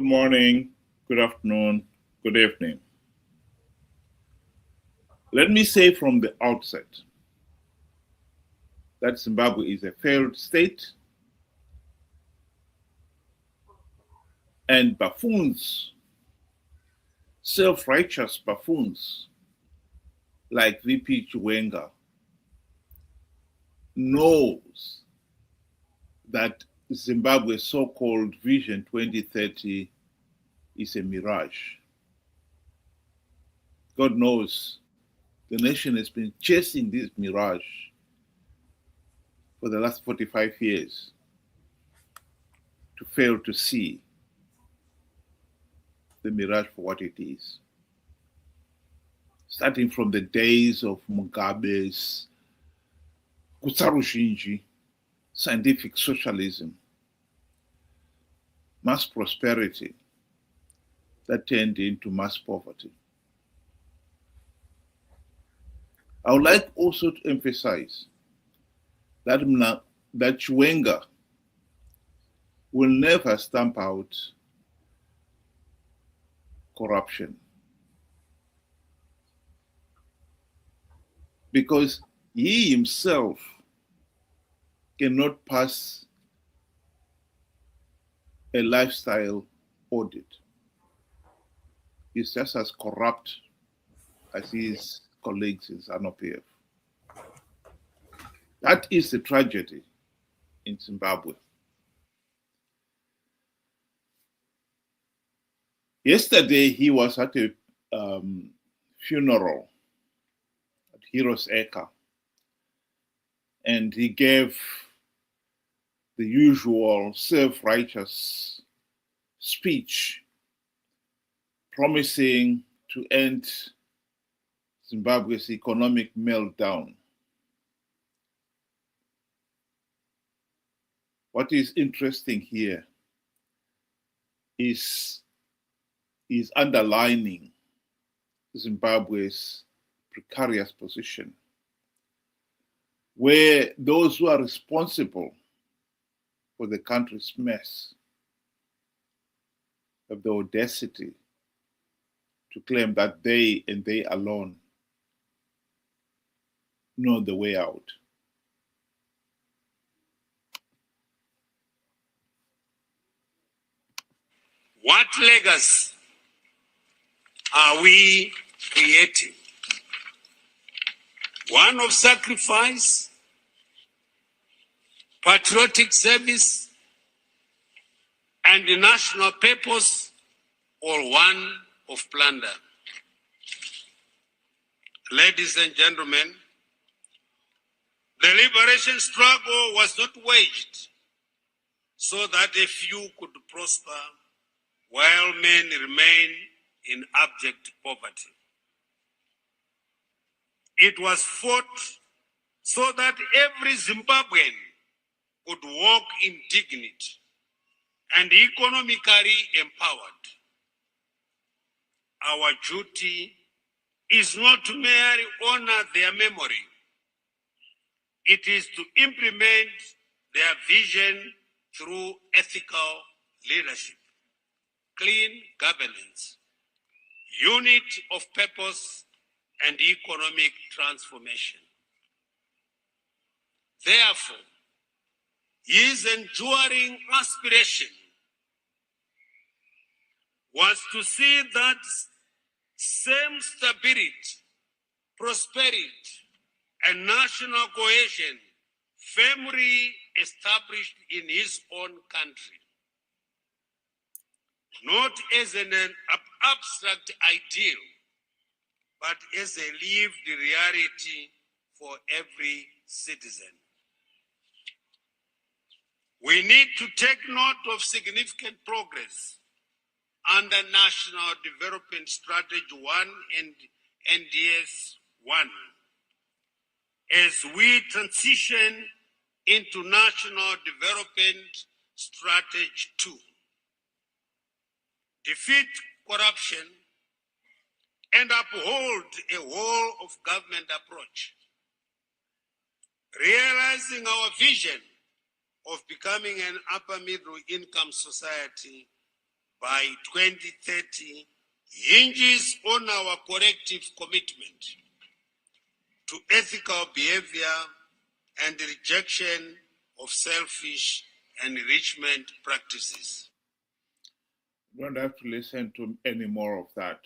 Good morning, good afternoon, good evening. Let me say from the outset that Zimbabwe is a failed state and buffoons, self-righteous buffoons like VP Chiwenga knows that Zimbabwe's so-called Vision 2030 is a mirage. God knows the nation has been chasing this mirage for the last 45 years to fail to see the mirage for what it is. Starting from the days of Mugabe's Kutsarushinji, scientific socialism, mass prosperity that turned into mass poverty. I would like also to emphasize that Chiwenga will never stamp out corruption because he himself cannot pass a lifestyle audit. He's just as corrupt as his colleagues in Zanu PF. That is the tragedy in Zimbabwe. Yesterday, he was at a funeral at Heroes Eka, and he gave the usual self-righteous speech promising to end Zimbabwe's economic meltdown. What is interesting here is underlining Zimbabwe's precarious position, where those who are responsible for the country's mess have the audacity to claim that they and they alone know the way out. What legacy are we creating? One of sacrifice, patriotic service, and the national purpose, or one of plunder? Ladies and gentlemen, the liberation struggle was not waged so that a few could prosper while men remain in abject poverty. It was fought so that every Zimbabwean could walk in dignity and economically empowered. Our duty is not to merely honor their memory. It is to implement their vision through ethical leadership, clean governance, unity of purpose, and economic transformation. Therefore, his enduring aspiration was to see that same stability, prosperity, and national cohesion firmly established in his own country, not as an abstract ideal, but as a lived reality for every citizen. We need to take note of significant progress under National Development Strategy 1 and NDS 1 as we transition into National Development Strategy 2. Defeat corruption and uphold a whole of government approach, realizing our vision of becoming an upper middle income society by 2030 hinges on our collective commitment to ethical behavior and the rejection of selfish enrichment practices. You don't have to listen to any more of that.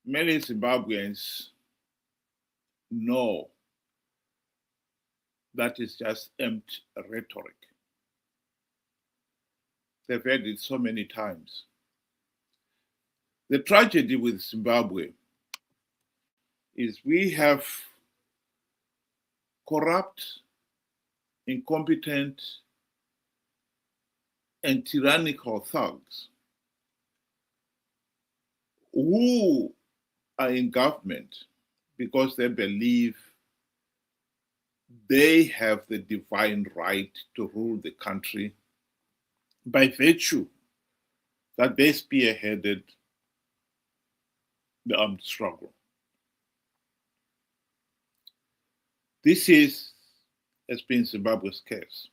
Many Zimbabweans know that is just empty rhetoric. They've heard it so many times. The tragedy with Zimbabwe is we have corrupt, incompetent, and tyrannical thugs who are in government because they believe they have the divine right to rule the country by virtue that they spearheaded the armed struggle. This has been Zimbabwe's case.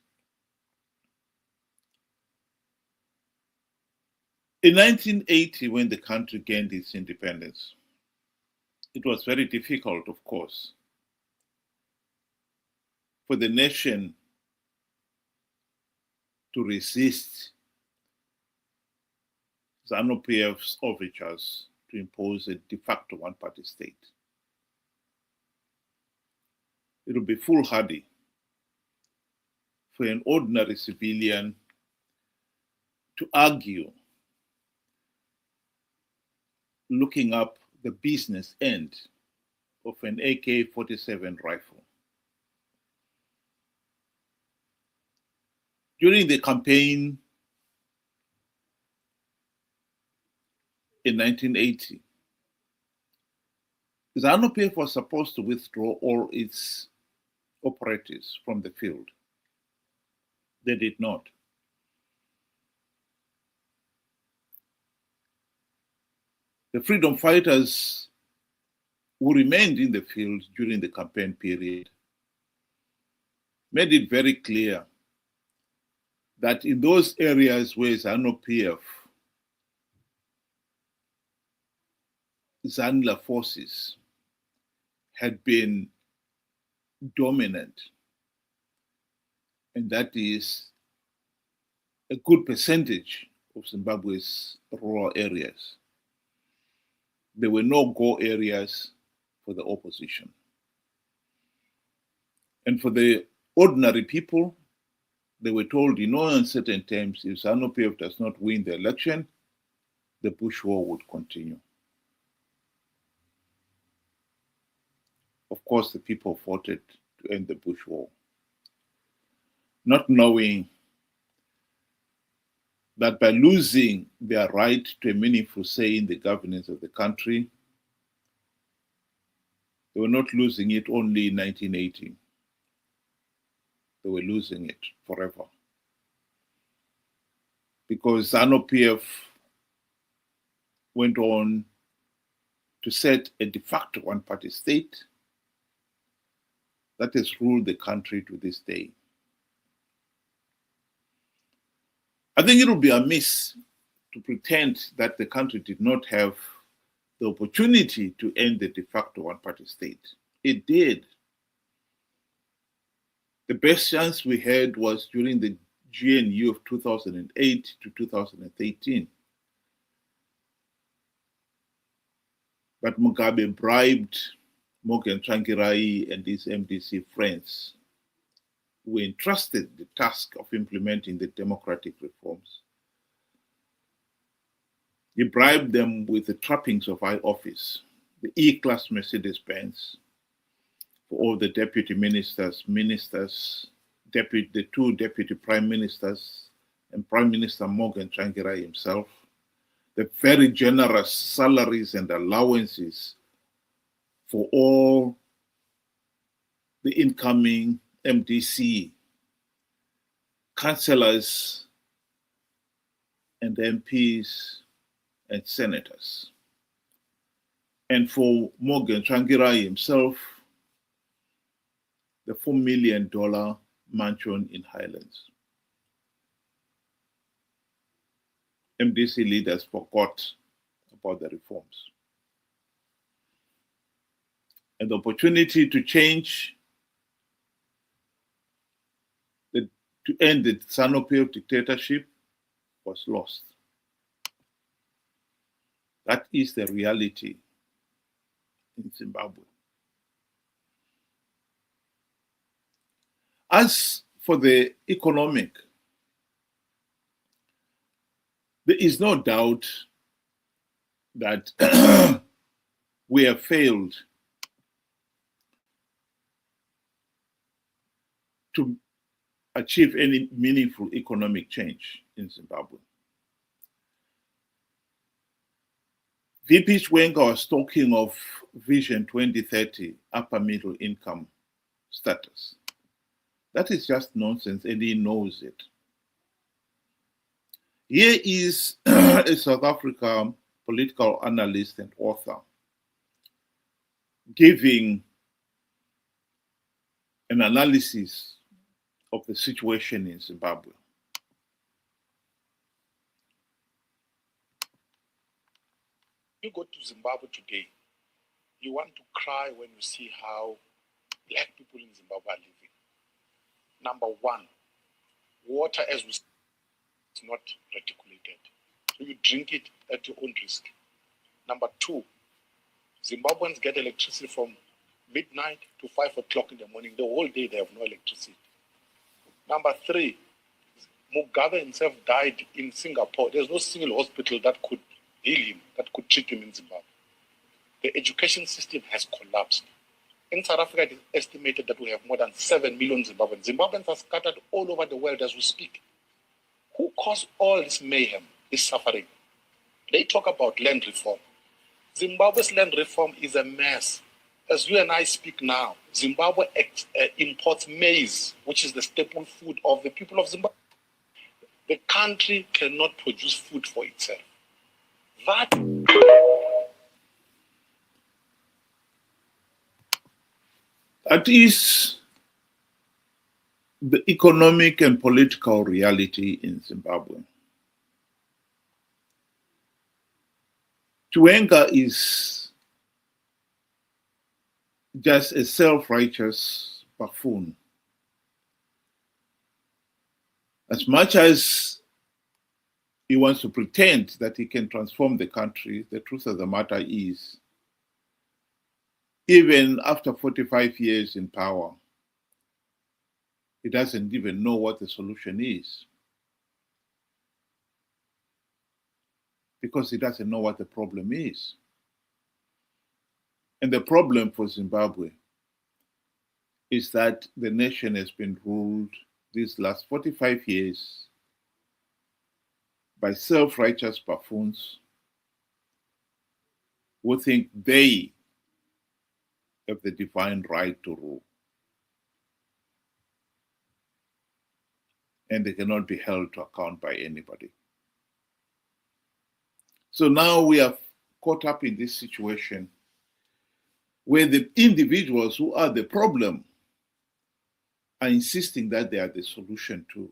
In 1980, when the country gained its independence, it was very difficult, of course, for the nation to resist Zanu PF's overtures to impose a de facto one-party state. It would be foolhardy for an ordinary civilian to argue looking up the business end of an AK-47 rifle. During the campaign in 1980, Zanu PF was supposed to withdraw all its operatives from the field. They did not. The freedom fighters who remained in the field during the campaign period made it very clear that in those areas where Zanu PF, Zanla forces had been dominant, and that is a good percentage of Zimbabwe's rural areas, there were no-go areas for the opposition. And for the ordinary people, they were told in no uncertain terms, if Zanu PF does not win the election, the Bush war would continue. Of course, the people voted to end the Bush war, not knowing that by losing their right to a meaningful say in the governance of the country, they were not losing it only in 1980. They were losing it forever. Because Zanu PF went on to set a de facto one-party state that has ruled the country to this day. I think it would be amiss to pretend that the country did not have the opportunity to end the de facto one-party state. It did. The best chance we had was during the GNU of 2008 to 2013. But Mugabe bribed Morgan Tsvangirai and his MDC friends who were entrusted the task of implementing the democratic reforms. He bribed them with the trappings of high office, the E-class Mercedes-Benz, for all the deputy ministers, the two deputy prime ministers, and Prime Minister Morgan Tsvangirai himself, the very generous salaries and allowances for all the incoming MDC, councillors, and MPs and senators. And for Morgan Tsvangirai himself, the $4 million mansion in Highlands. MDC leaders forgot about the reforms. And the opportunity to change, to end the Zanu PF dictatorship was lost. That is the reality in Zimbabwe. As for the economic, there is no doubt that we have failed to achieve any meaningful economic change in Zimbabwe. VP Chiwenga was talking of Vision 2030, upper middle income status. That is just nonsense, and he knows it. Here is a South African political analyst and author giving an analysis of the situation in Zimbabwe. You go to Zimbabwe today, you want to cry when you see how black people in Zimbabwe are living. Number one, water as we see is not reticulated. So you drink it at your own risk. Number two, Zimbabweans get electricity from midnight to 5 o'clock in the morning. The whole day they have no electricity. Number three, Mugabe himself died in Singapore. There's no single hospital that could heal him, that could treat him in Zimbabwe. The education system has collapsed. In South Africa, it is estimated that we have more than 7 million Zimbabweans. Zimbabweans are scattered all over the world as we speak. Who caused all this mayhem, this suffering? They talk about land reform. Zimbabwe's land reform is a mess. As you and I speak now, Zimbabwe imports maize, which is the staple food of the people of Zimbabwe. The country cannot produce food for itself. That is the economic and political reality in Zimbabwe. Chiwenga is just a self-righteous buffoon. As much as he wants to pretend that he can transform the country, the truth of the matter is, even after 45 years in power, he doesn't even know what the solution is. Because he doesn't know what the problem is. And the problem for Zimbabwe is that the nation has been ruled these last 45 years by self-righteous buffoons who think they have the divine right to rule. And they cannot be held to account by anybody. So now we are caught up in this situation where the individuals who are the problem are insisting that they are the solution too.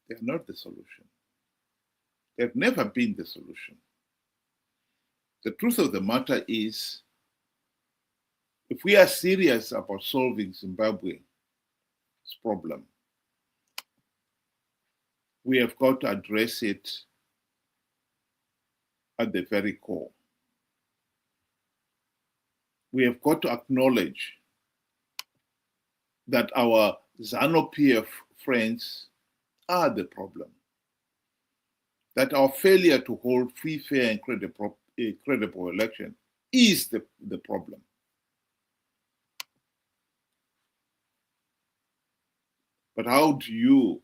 They are not the solution. They have never been the solution. The truth of the matter is, if we are serious about solving Zimbabwe's problem, we have got to address it at the very core. We have got to acknowledge that our Zanu PF friends are the problem. That our failure to hold free, fair, and credible election is the problem. But how do you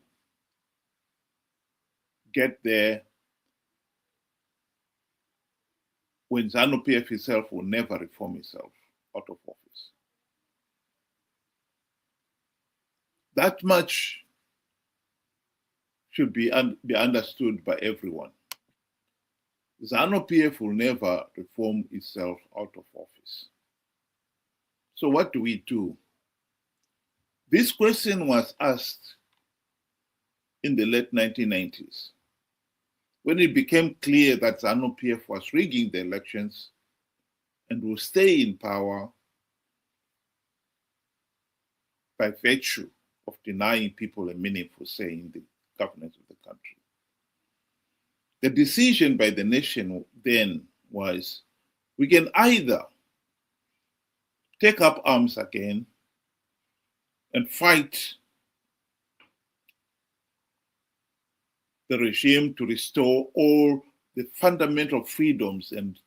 get there when Zanu PF itself will never reform itself out of office? That much should be understood by everyone. Zanu PF will never reform itself out of office. So what do we do? This question was asked in the late 1990s, when it became clear that Zanu PF was rigging the elections and will stay in power by virtue of denying people a meaningful say in the governance of the country. The decision by the nation then was, we can either take up arms again and fight the regime to restore all the fundamental freedoms and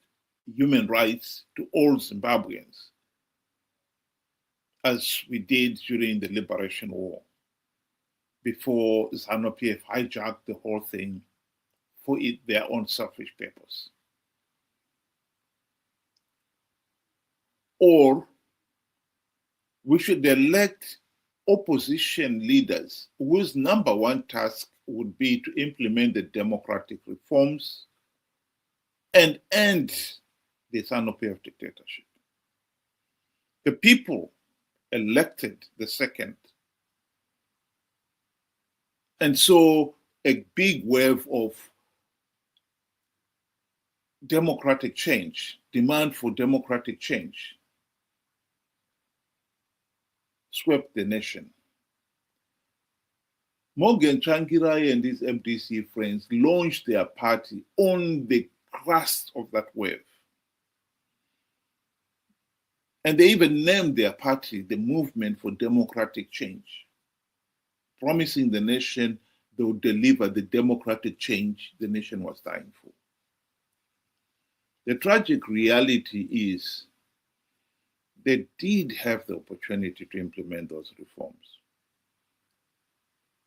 human rights to all Zimbabweans, as we did during the Liberation War, before Zanu PF hijacked the whole thing for their own selfish purpose. Or we should elect opposition leaders whose number one task would be to implement the democratic reforms and end the Zanu PF dictatorship. The people elected the second. And so a big wave of democratic change, demand for democratic change, swept the nation. Morgan Tsvangirai and his MDC friends launched their party on the crust of that wave. And they even named their party the Movement for Democratic Change, promising the nation they would deliver the democratic change the nation was dying for. The tragic reality is they did have the opportunity to implement those reforms.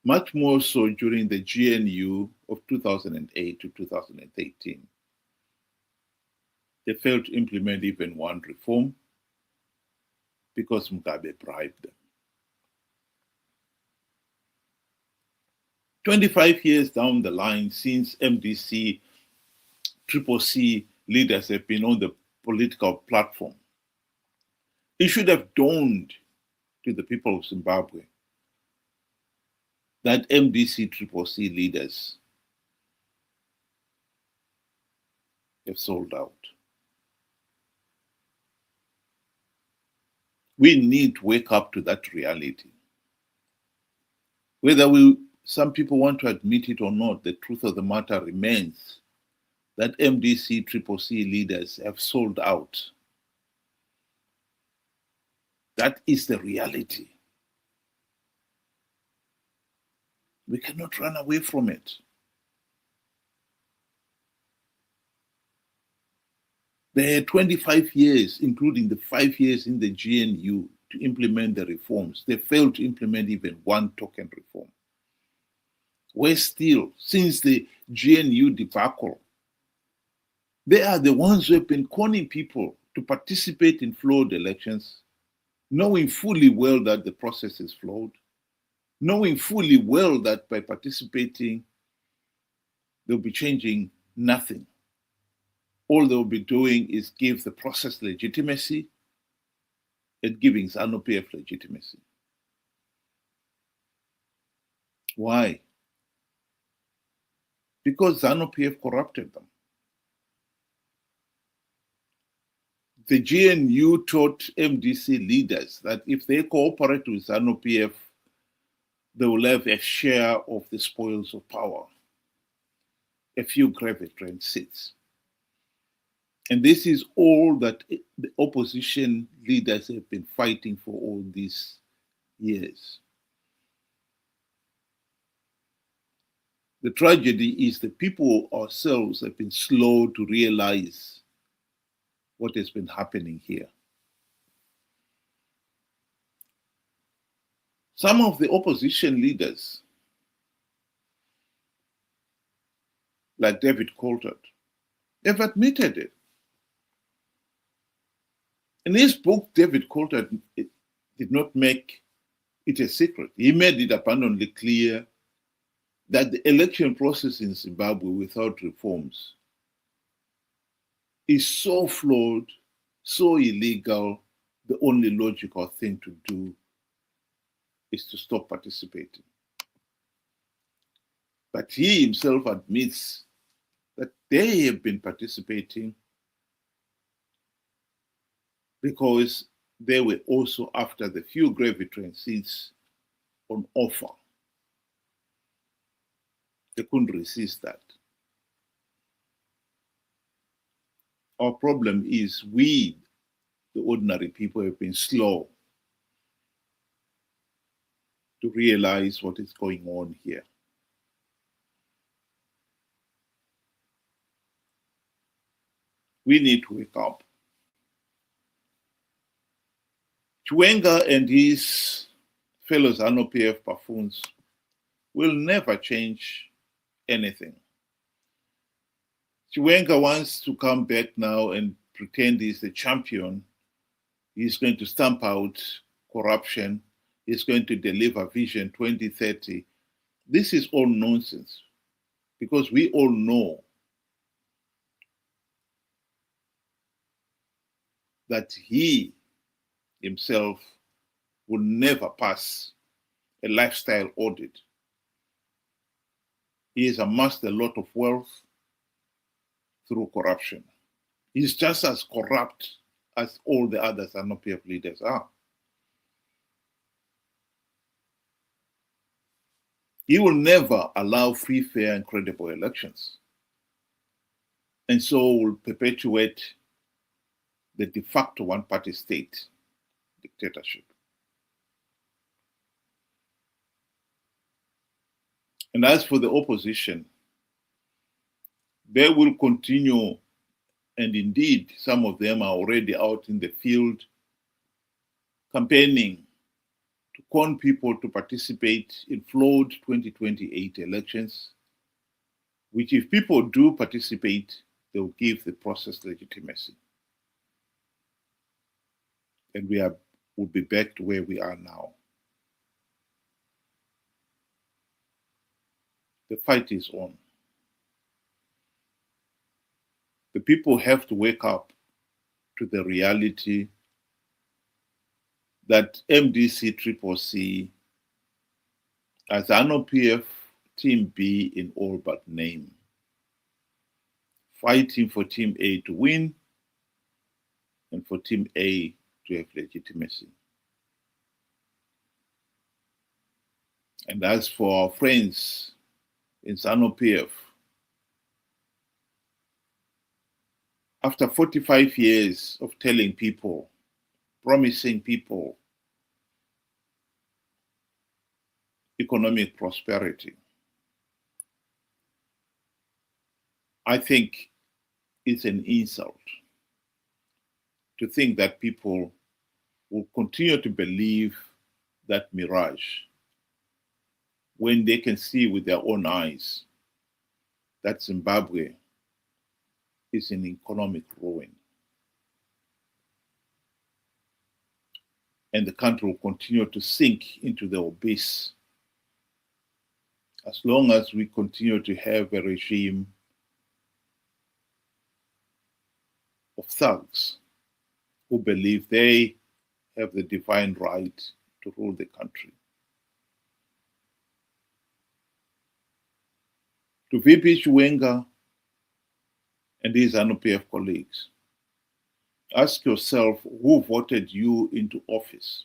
Much more so during the GNU of 2008 to 2013. They failed to implement even one reform because Mugabe bribed them. 25 years down the line since MDC, CCC leaders have been on the political platform, it should have dawned to the people of Zimbabwe that MDC, CCC leaders have sold out. We need to wake up to that reality. Whether some people want to admit it or not, the truth of the matter remains that MDC, CCC leaders have sold out. That is the reality. We cannot run away from it. They had 25 years, including the 5 years in the GNU, to implement the reforms. They failed to implement even one token reform. We're still, since the GNU debacle, they are the ones who have been conning people to participate in flawed elections, knowing fully well that the process is flawed, knowing fully well that by participating, they'll be changing nothing. All they'll be doing is give the process legitimacy and giving Zanu PF legitimacy. Why? Because Zanu PF corrupted them. The GNU taught MDC leaders that if they cooperate with Zanu PF, they will have a share of the spoils of power, a few gravitrans seats. And this is all that the opposition leaders have been fighting for all these years. The tragedy is the people ourselves have been slow to realize what has been happening here. Some of the opposition leaders, like David Coulthard, have admitted it. In his book, David Coulthard did not make it a secret. He made it abundantly clear that the election process in Zimbabwe without reforms is so flawed, so illegal, the only logical thing to do is to stop participating. But he himself admits that they have been participating because they were also after the few gravy train seats on offer. They couldn't resist that. Our problem is we, the ordinary people, have been slow to realize what is going on here. We need to wake up. Chiwenga and his fellow Zanu PF buffoons will never change anything. Chiwenga wants to come back now and pretend he's the champion. He's going to stamp out corruption. He's going to deliver Vision 2030. This is all nonsense because we all know that he himself will never pass a lifestyle audit. He has amassed a lot of wealth through corruption. He's just as corrupt as all the other Zanu PF leaders are. He will never allow free, fair, and credible elections, and so will perpetuate the de facto one-party state dictatorship. And as for the opposition, they will continue, and indeed some of them are already out in the field campaigning to con people to participate in flawed 2028 elections, which if people do participate, they will give the process legitimacy. And we'll be back to where we are now. The fight is on. The people have to wake up to the reality that MDC-CCC, as Zanu PF Team B in all but name, fighting for Team A to win and for Team A to have legitimacy. And as for our friends in Zanu PF, after 45 years of telling people, promising people economic prosperity, I think it's an insult to think that people will continue to believe that mirage when they can see with their own eyes that Zimbabwe is in economic ruin. And the country will continue to sink into the abyss as long as we continue to have a regime of thugs who believe they have the divine right to rule the country. To VP Chiwenga and his Zanu PF colleagues, ask yourself who voted you into office.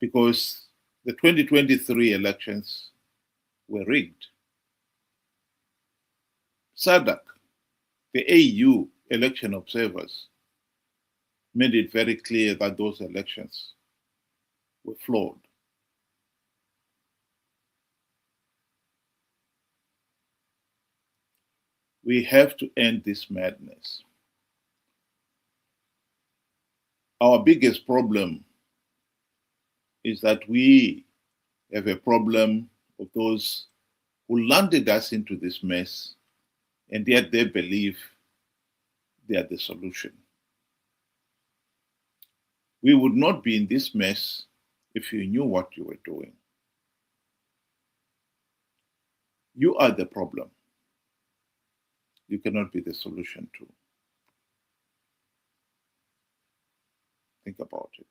Because the 2023 elections were rigged. SADC, the AU election observers, made it very clear that those elections were flawed. We have to end this madness. Our biggest problem is that we have a problem of those who landed us into this mess, and yet they believe they are the solution. We would not be in this mess if you knew what you were doing. You are the problem. You cannot be the solution too. Think about it.